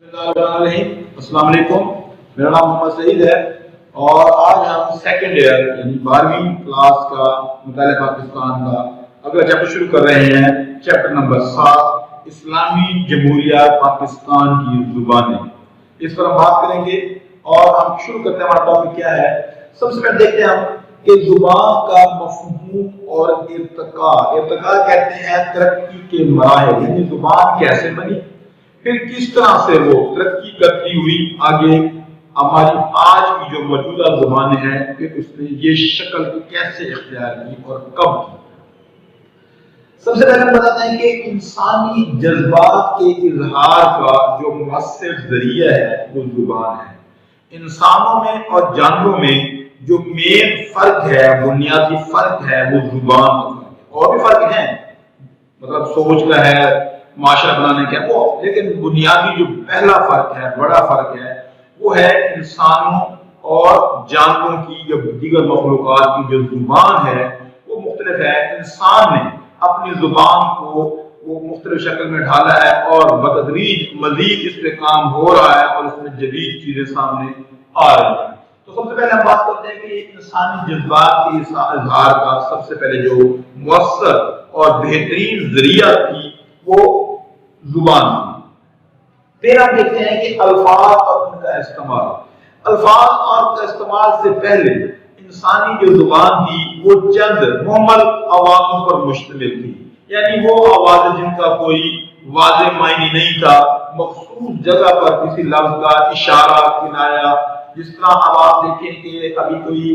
السلام علیکم، میرا نام محمد سعید ہے اور آج ہم سیکنڈ ایئر یعنی 12ویں کلاس کا مطالعہ پاکستان کا اگلا چیپٹر شروع کر رہے ہیں۔ چیپٹر نمبر 7 اسلامی جمہوریہ پاکستان کی زبانیں، اس پر ہم بات کریں گے اور ہم شروع کرتے ہیں۔ ہمارا ٹاپک کیا ہے؟ سب سے پہلے دیکھتے ہیں ہم کہ زبان کا مفہوم اور ارتقاء کہتے ہیں ترقی کے مراحل، یعنی زبان کیسے بنی، پھر کس طرح سے وہ ترقی کرتی ہوئی آگے ہماری آج کی جو موجودہ زبانیں ہیں، پھر اس نے یہ شکل کیسے اختیار کی اور کب کی۔ سب سے پہلے ہم بتاتے ہیں کہ انسانی جذبات کے اظہار کا جو مؤثر ذریعہ ہے وہ زبان ہے۔ انسانوں میں اور جانوروں میں جو مین فرق ہے، بنیادی فرق ہے، وہ زبان کا فرق ہے۔ اور بھی فرق ہیں، مطلب سوچ کا ہے، معاشرہ بنانے کا وہ، لیکن بنیادی جو پہلا فرق ہے، بڑا فرق ہے، وہ ہے انسانوں اور جانوروں کی یا دیگر مخلوقات کی جو زبان ہے وہ مختلف ہے۔ انسان نے اپنی زبان کو وہ مختلف شکل میں ڈھالا ہے اور بتدریج مزید اس پہ کام ہو رہا ہے اور اس میں جدید چیزیں سامنے آ رہی ہیں۔ تو سب سے پہلے ہم بات کرتے ہیں کہ انسانی جذبات کے اظہار کا سب سے پہلے جو مؤثر اور بہترین ذریعہ تھی وہ زبان تھی۔ پھر ہم دیکھتے ہیں کہ الفاظ اور ان کا استعمال۔ الفاظ اور ان کا استعمال سے پہلے انسانی جو زبان تھی وہ چند مہمل آوازوں پر مشتمل تھی، یعنی وہ آوازیں جن کا کوئی واضح معنی نہیں تھا، مخصوص جگہ پر کسی لفظ کا اشارہ کنایا۔ جس طرح اب آپ دیکھیں کہ ابھی کوئی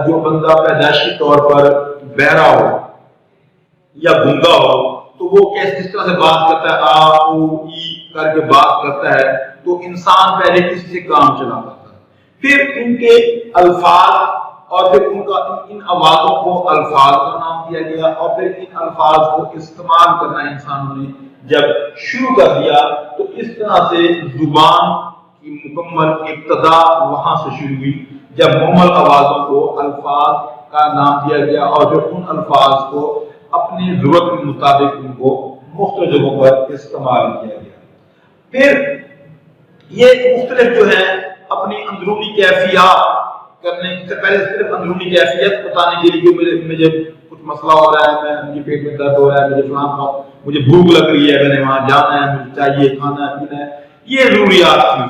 جو بندہ پیدائشی طور پر بہرا ہو یا گنگا ہو تو وہ کس طرح سے بات کرتا ہے، آ او ای کر کے بات کرتا ہے، تو انسان پہلے کسی سے کام چلاتا تھا، پھر ان کے الفاظ اور پھر ان آوازوں کو الفاظ کا نام دیا گیا اور پھر ان الفاظ کو استعمال کرنا انسانوں نے جب شروع کر دیا تو اس طرح سے زبان کی مکمل ابتدا وہاں سے شروع ہوئی، جب مکمل آوازوں کو الفاظ کا نام دیا گیا اور پھر ان الفاظ کو اپنی ضرورت کے مطابق ان کو مختلف جگہوں پر استعمال کیا گیا۔ پھر یہ مختلف جو ہے اپنی اندرونی کیفیات کرنے سے پہلے صرف اندرونی کیفیت بتانے کے لیے کہ مجھے کچھ مسئلہ ہو رہا ہے، مجھے پیٹ میں درد ہو رہا ہے، مجھے بھوک لگ رہی ہے، میں نے وہاں جانا ہے، مجھے چاہیے کھانا ہے پینا ہے، یہ ضروریات تھی۔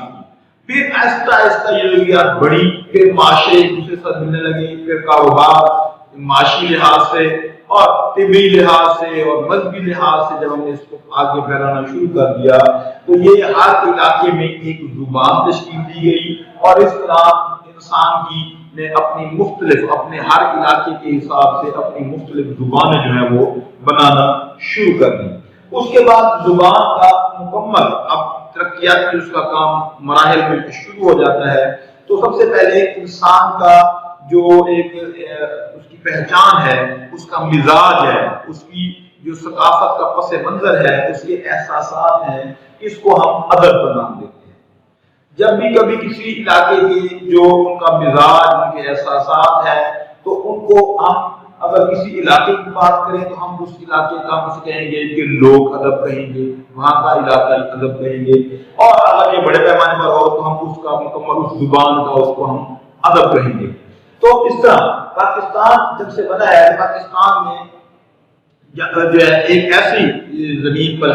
پھر آہستہ آہستہ یہ ضروریات بڑھی، پھر معاشرے ایک دوسرے سے ملنے لگے، پھر کاروبار معاشی لحاظ سے اور طبی لحاظ سے اور مذہبی لحاظ سے جب ہم نے اس کو آگے پھیلانا شروع کر دیا تو یہ ہر علاقے میں ایک زبان تشکیل دی گئی اور اس طرح انسان کی نے اپنی مختلف اپنے ہر علاقے کے حساب سے اپنی مختلف زبانیں جو ہیں وہ بنانا شروع کر دی۔ اس کے بعد زبان کا مکمل اب ترقیات اس کا کام مراحل میں شروع ہو جاتا ہے۔ تو سب سے پہلے انسان کا جو ایک اس کی پہچان ہے، اس کا مزاج ہے، اس کی جو ثقافت کا پس منظر ہے، اس کے احساسات ہیں، اس کو ہم ادب کا نام دیتے ہیں۔ جب بھی کبھی کسی علاقے کے جو ان کا مزاج، ان کے احساسات ہیں تو ان کو ہم اگر کسی علاقے کی بات کریں تو ہم اس علاقے کا ہم کہیں گے کہ لوگ ادب کہیں گے، وہاں کا علاقہ ادب کہیں گے، اور اگر یہ بڑے پیمانے پر ہو تو ہم اس کا مکمل اس زبان کا اس کو ہم ادب کہیں گے۔ تو اس طرح پاکستان جب سے بنا ہے، پاکستان میں جو ہے ایک ایسی زمین پر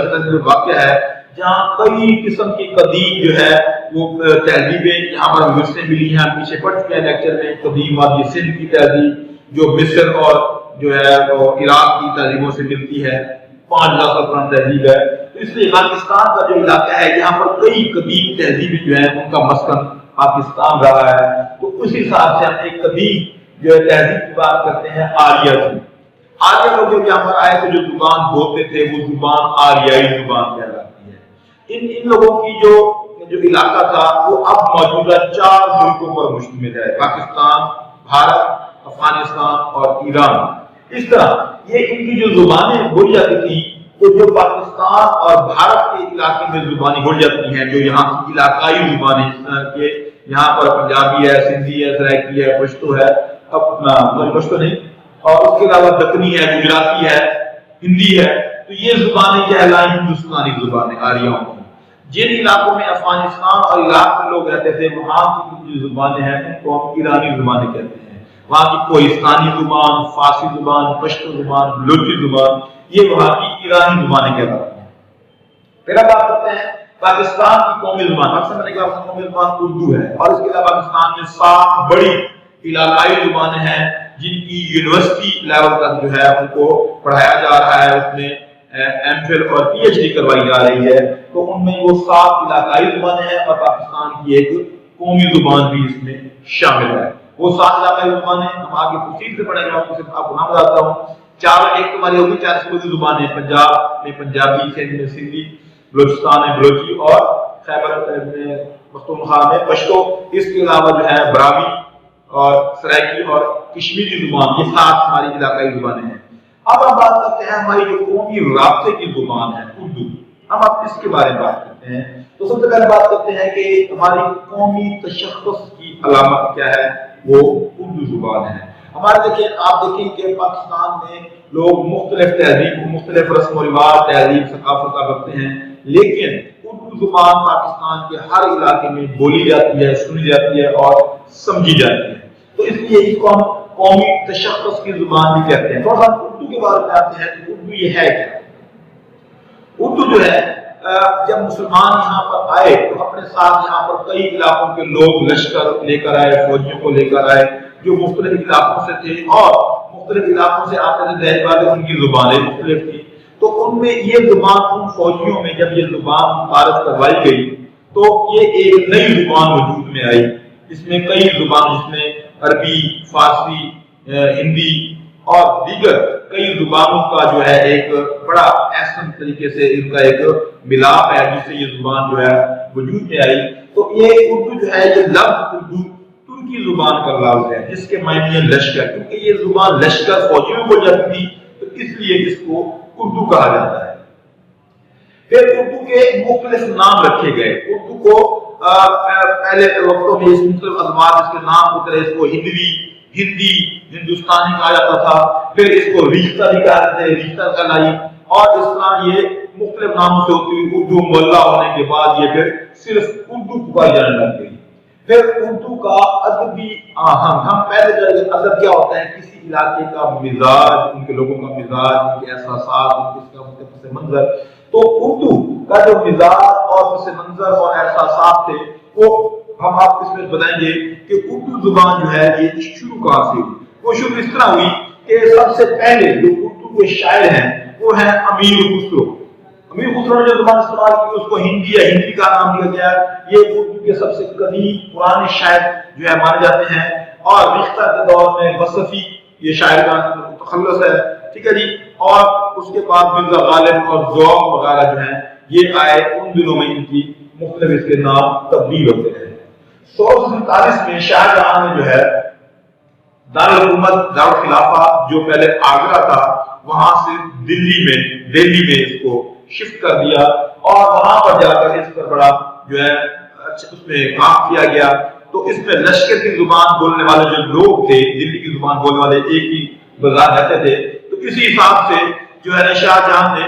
واقع ہے جہاں کئی قسم کی قدیم جو ہے وہ تہذیبیں یہاں پر ہمیں سے ملی ہیں۔ ہم پیچھے پڑھ چکے ہیں لیکچر میں، قدیم وادی سندھ کی تہذیب جو مصر اور جو ہے وہ عراق کی تہذیبوں سے ملتی ہے، 5000 سال پرانی تہذیب ہے۔ تو اس لیے پاکستان کا جو علاقہ ہے یہاں پر کئی قدیم تہذیبیں جو ہیں ان کا مسکن پاکستان رہا ہے۔ تو اسی حساب سے ہم ایک قدیم جو ہے تہذیب کی بات کرتے ہیں آریہ کی۔ آریہ لوگ جب یہاں پر آئے تو جو زبان بولتے تھے وہ زبان آریائی زبان کہلاتی ہے۔ ان لوگوں کی جو علاقہ تھا وہ اب موجودہ 4 ملکوں پر مشتمل ہے، پاکستان، بھارت، افغانستان اور ایران۔ اس طرح یہ ان کی جو زبانیں بولی جاتی تھی تو جو پاکستان اور بھارت کے علاقے میں زبانیں بولی جاتی ہیں، جو یہاں کی علاقائی زبانیں کہ یہاں پر پنجابی ہے، سندھی ہے، سرائکی ہے، پشتو ہے، اپنا پشتو نہیں، اور اس کے علاوہ دکنی ہے، گجراتی ہے، ہندی ہے، تو یہ زبانیں کہلائیں ہندوستانی زبانیں آریاؤں کی۔ جن علاقوں میں افغانستان اور عراق میں لوگ رہتے تھے وہاں کی جو زبانیں ہیں ان کو ہم ایرانی زبانیں کہتے ہیں. وہاں کی کوہستانی زبان، فارسی زبان، پشتو زبان، بلوچی زبان، یہ وہاں کی ایرانی زبانیں کہلاتی ہیں. پھر اب بات کرتے ہیں پاکستان کی قومی زبان. اکثر میں نے کہا قومی زبان اردو ہے، اور اس کے علاوہ پاکستان میں 7 بڑی علاقائی زبانیں ہیں جن کی یونیورسٹی لیول تک جو ہے ان کو پڑھایا جا رہا ہے، اس میں ایم فل اور پی ایچ ڈی کروائی جا رہی ہے. تو ان میں وہ 7 علاقائی زبانیں ہیں اور پاکستان کی ایک قومی زبان بھی اس میں شامل ہے. وہ 7 علاقائی زبانیں ہم آگے تفصیل سے پڑھیں گے. آپ کو نام بتاتا ہوں. 4 ایک تمہاری ہوگی 4 سعودی زبانیں، پنجاب میں پنجابی، سندھ میں سندھی، بلوچستان میں بلوچی اور خیبر میں پختونخوا میں پشتو. اس کے علاوہ جو ہے براوی اور سرائکی اور کشمیری زبان، یہ 7 ہماری علاقائی زبانیں ہیں. اب ہم بات کرتے ہیں ہماری جو قومی رابطے کی زبان ہے اردو. ہم اب اس کے بارے میں بات کرتے ہیں. تو سب سے پہلے بات کرتے ہیں کہ ہماری قومی تشخص کی علامت کیا ہے، وہ اردو زبان ہے. ہمارے آپ دیکھیں کہ پاکستان میں لوگ مختلف تہذیب، مختلف رسم و رواج، تہذیب، ثقافت رکھتے ہیں، لیکن اردو زبان پاکستان کے ہر علاقے میں بولی جاتی ہے، سنی جاتی ہے اور سمجھی جاتی ہے. تو اس لیے اس کو ہم قومی تشخص کی زبان بھی کہتے ہیں. تھوڑا سا اردو کے بارے میں آتے ہیں کہ اردو یہ ہے کیا. اردو جو ہے جب مسلمان یہاں پر آئے تو اپنے ساتھ یہاں پر کئی علاقوں کے لوگ لشکر لے کر آئے، فوجیوں کو لے کر آئے جو مختلف علاقوں سے تھے، اور مختلف علاقوں سے آتے تھے ظاہر بات ہے ان کی زبانیں مختلف تھیں. تو ان میں یہ زبان، ان فوجیوں میں جب یہ زبان متعارف کروائی گئی تو یہ ایک نئی زبان وجود میں آئی. اس میں کئی زبان، جس میں عربی، فارسی، ہندی اور دیگر کئی زبانوں کا جو ہے ایک بڑا احسن طریقے سے ان کا ایک ملاپ ہے جس سے یہ زبان جو ہے وجود میں آئی. تو یہ اردو جو ہے، یہ لفظ اردو ترکی زبان کا لفظ ہے جس کے معنی ہے لشکر. کیونکہ یہ زبان لشکر فوجیوں کو جاتی تھی تو اس لیے اس کو اردو کہا جاتا ہے. پھر اردو کے مختلف نام رکھے گئے. اردو کو پہلے وقتوں میں اس مختلف ادوار اس کے نام اترے. اس کو ہندی، ہندوستانی کہا جاتا تھا. پھر اس کو ریختہ بھی کہا جاتا ہے، ریختہ کہلائی. اور اس طرح یہ مختلف ناموں سے ہوتی ہوئی اردو معلیٰ ہونے کے بعد یہ پھر صرف اردو پکاری جانے لگ گئی. پھر اردو کا ادبی آہنگ. ہم پہلے جو ادب کیا ہوتا ہے، کسی علاقے کا مزاج، ان کے لوگوں کا مزاج، ان کے احساسات، ان کے پس منظر. تو اردو کا جو مزاج اور پس منظر اور احساسات تھے وہ ہم آپ اس میں بتائیں گے کہ اردو زبان جو ہے یہ شروع کہاں سے ہوئی. وہ شروع اس طرح ہوئی کہ سب سے پہلے جو اردو کے شاعر ہیں وہ ہیں امیر خسرو. امیر خسرو نے جو زبان استعمال کی اس کو ہندی یا ہندی کا نام دیا گیا. یہ اردو کے سب سے قدیم پرانے شاعر جو ہے مانے جاتے ہیں. اور ریختہ کے دور میں وصفی یہ شاعر کا تخلص ہے، ٹھیک ہے جی. اور اس کے بعد مرزا غالب اور ذوق وغیرہ جو ہیں یہ آئے. ان دنوں میں ان کی مختلف اس کے نام تبدیل ہوتے ہیں. 1647 میں شاہ جہاں نے جو ہے دارالحکومت، دارالخلافہ جو پہلے آگرہ تھا وہاں سے دلی میں اس کو شفٹ کر دیا. اور وہاں پر جا کر اس پر بڑا جو ہے اس میں کام کیا گیا. تو اس میں لشکر کی زبان بولنے والے جو لوگ تھے، دلی کی زبان بولنے والے ایک ہی بازار رہتے تھے. تو اسی حساب سے جو ہے شاہ جہاں نے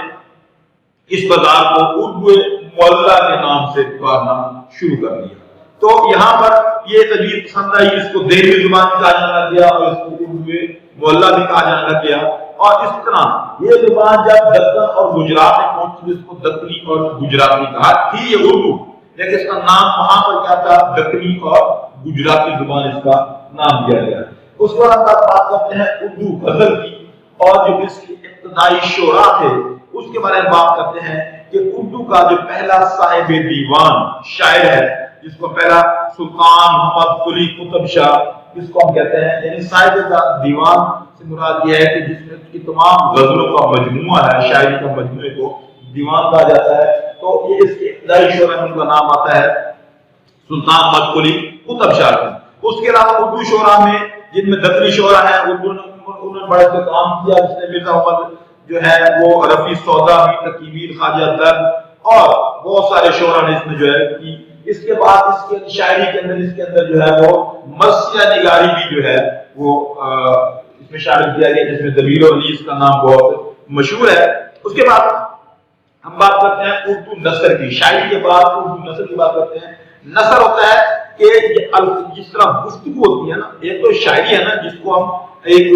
اس بازار کو اردو معلیٰ کے نام سے پکارنا شروع کر دیا. تو یہاں پر یہ تجویز پسند آئی، اس کو دہلوی زبان بھی کہا جانے لگ گیا اور اس کو اردو معلیٰ بھی کہا جانے لگ گیا. اور اس طرح یہ زبان جب دکن اور گجرات میں پہنچی اس کو دکنی اور گجراتی کہا. تھی یہ اردو لیکن اس کا نام وہاں پر کیا تھا، دکنی اور گجراتی زبان اس کا نام دیا گیا. اس پر ہم بات کرتے ہیں اردو غزل کی، اور جو اس کی ابتدائی شعراء تھے اس کے بارے میں بات کرتے ہیں کہ اردو کا جو پہلا صاحب دیوان شاعر ہے جس کو پہلا سلطان محمد قلی قطب شاہ جس کو ہم کہتے ہیں، یعنی صاحب دیوان سے مراد یہ ہے کہ جس میں کی تمام غزلوں کا مجموعہ ہے، شاعری کا مجموعے کو دیوان کہا جاتا ہے. تو یہ اس کے ابتدائی شعراء میں ان کا نام آتا ہے سلطان محمد قلی قطب شاہ. اس کے علاوہ اردو شعراء میں جن میں دکنی شعراء ہیں انہوں نے بڑے سے کام کیا. جس نے مرزا محمد جو ہے وہ رفیع سوداوی، تقی خواجہ در اور بہت سارے شعراء نے اس میں جو ہے کی. اس کے بعد اس کے شاعری کے اندر اس کے اندر جو ہے وہ مرثیہ نگاری بھی جو ہے وہ اس میں شامل کیا گیا جس میں ضمیر و انیس کا نام بہت مشہور ہے. اس کے بعد ہم بات کرتے ہیں اردو نثر کی، شاعری کے بعد اردو نثر کی بات کرتے ہیں۔ نثر ہوتا ہے کہ جس طرح گفتگو ہوتی ہے نا، ایک تو شاعری ہے نا جس کو ہم ایک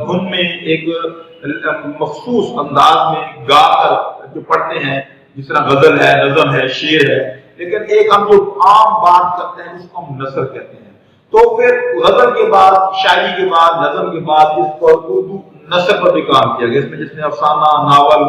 دھن میں ایک مخصوص انداز میں گا کر جو پڑھتے ہیں، جس طرح غزل ہے، نظم ہے، شعر ہے، لیکن ایک ہم جو عام بات کرتے ہیں اس کو ہم نثر کہتے ہیں۔ تو پھر غزل کے بعد، شاعری کے بعد، نظم کے بعد اس پر اردو نثر پر بھی کام کیا گیا، اس میں جس میں افسانہ، ناول،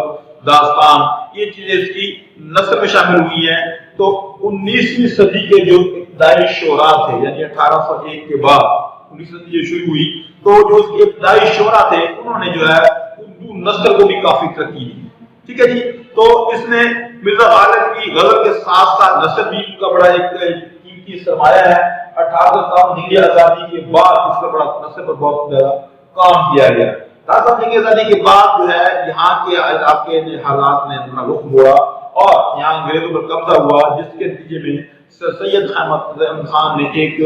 داستان، یہ چیزیں اس کی نثر میں شامل ہوئی ہیں۔ تو 19ویں صدی کے جو ابتدائی شعراء تھے، یعنی 1801 کے بعد 19ویں صدی جو شروع ہوئی، تو جو اس کے ابتدائی شعراء تھے انہوں نے جو ہے اردو نثر کو بھی کافی ترقی دی۔ ٹھیک ہے جی، تو اس میں مرزا غالب کی غزل کے ساتھ ساتھ نثر بھی ان کا بڑا ایک قیمتی سرمایہ ہے۔ 1857 جنگ آزادی کے بعد اس کا بڑا نثر پر بہت زیادہ کام کیا گیا۔ جنگ آزادی کے بعد جو ہے یہاں کے علاقے میں حالات نے اپنا رخ موڑا اور یہاں انگریزوں پر قبضہ ہوا، جس کے نتیجے میں سید احمد خان نے ایک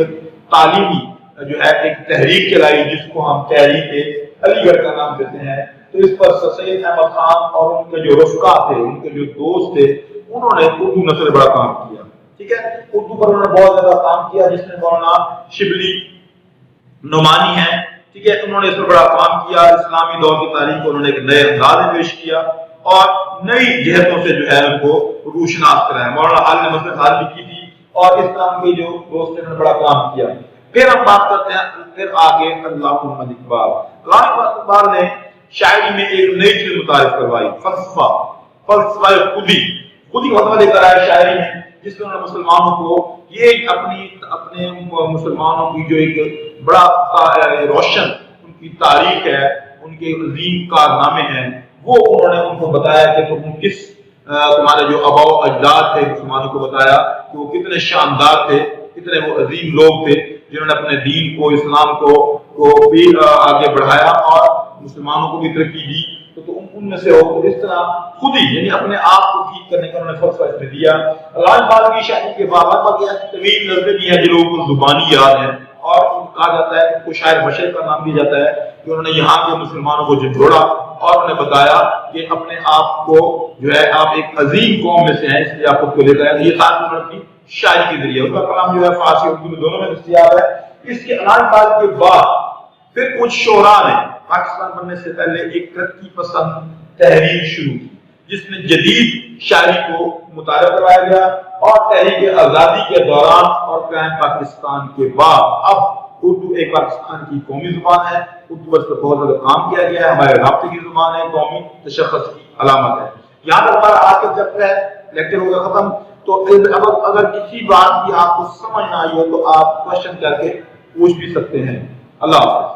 تعلیمی جو ہے ایک تحریک چلائی، جس کو ہم تحریک علی گڑھ کا نام دیتے ہیں۔ تو اس پر سید احمد خان اور ان کے جو رفقا تھے، ان کے جو دوست تھے، انہوں نے اردو نثر بڑا کام کیا۔ ٹھیک ہے، اردو پر انہوں نے بہت زیادہ کام کیا، جس میں مولانا شبلی نعمانی ہیں، ٹھیک ہے، انہوں نے اس پر بڑا کام کیا۔ اسلامی دور کی تاریخ کو انہوں نے ایک نئے انداز میں پیش کیا اور نئی جہتوں سے جو ہے ان کو روشناس کرایا۔ مولانا حال نے مسئلہ حال بھی کی تھی اور اس طرح کے جو دوست نے بڑا کام کیا۔ پھر ہم بات کرتے ہیں پھر آگے علامہ محمد اقبال۔ علامہ اقبال نے شاعری میں ایک نئی چیز متعارف کروائی، فلسفہ، فلسفہ خودی مطلب لے کر آئے شاعری میں، جس میں انہوں نے مسلمانوں کو یہ اپنے مسلمانوں کی جو ایک بڑا روشن ان کی تاریخ ہے، ان کے عظیم کارنامے ہیں، وہ انہوں نے ان کو بتایا کہ تم کس تمہارے جو آباء و اجداد تھے، مسلمانوں کو بتایا کہ وہ کتنے شاندار تھے، کتنے وہ عظیم لوگ تھے جنہوں نے اپنے دین کو، اسلام کو بھی آگے بڑھایا اور مسلمانوں کو بھی ترقی دی۔ تو ان میں سے ہو، تو اس طرح خود ہی یعنی اپنے آپ کو ٹھیک کرنے کا انہوں نے فلسفہ اس میں دیا۔ علامہ اقبال کی شاعری کے بعد طویل نظمیں بھی ہیں جو لوگوں کو زبانی یاد ہیں، اور کہا جاتا ہے کہ ان کو شاعر مشرق کا نام دیا جاتا ہے کہ انہوں نے یہاں کے مسلمانوں کو جھنجھوڑا اور انہیں بتایا کہ اپنے آپ کو جو ہے آپ ایک عظیم قوم میں سے ہیں، اس لیے آپ خود کو لے کر آئے۔ یہ ساتھ انہوں نے اپنی شاعری کے ذریعے، ان کا کلام جو ہے فارسی اور اردو میں دونوں میں دستیاب ہے۔ اس کے علامہ اقبال کے بعد پھر کچھ شعراء نے پاکستان بننے سے پہلے ایک ترقی پسند تحریک شروع کی، جس میں جدید شاعری کو متعارف کروایا گیا، اور تحریک آزادی کے دوران اور قائم پاکستان کے بعد اب اردو ایک پاکستان کی قومی زبان ہے۔ اردو پر بہت زیادہ کام کیا گیا ہے، ہمارے رابطے کی زبان ہے، قومی تشخص کی علامت ہے۔ یہاں تک ہمارا آج کا چیپٹر ہے، لیکچر ہو گیا ختم۔ تو اگر کسی بات کی آپ کو سمجھ نہ آئی ہو تو آپ کوشچن کر کے پوچھ بھی سکتے ہیں۔ اللہ حافظ۔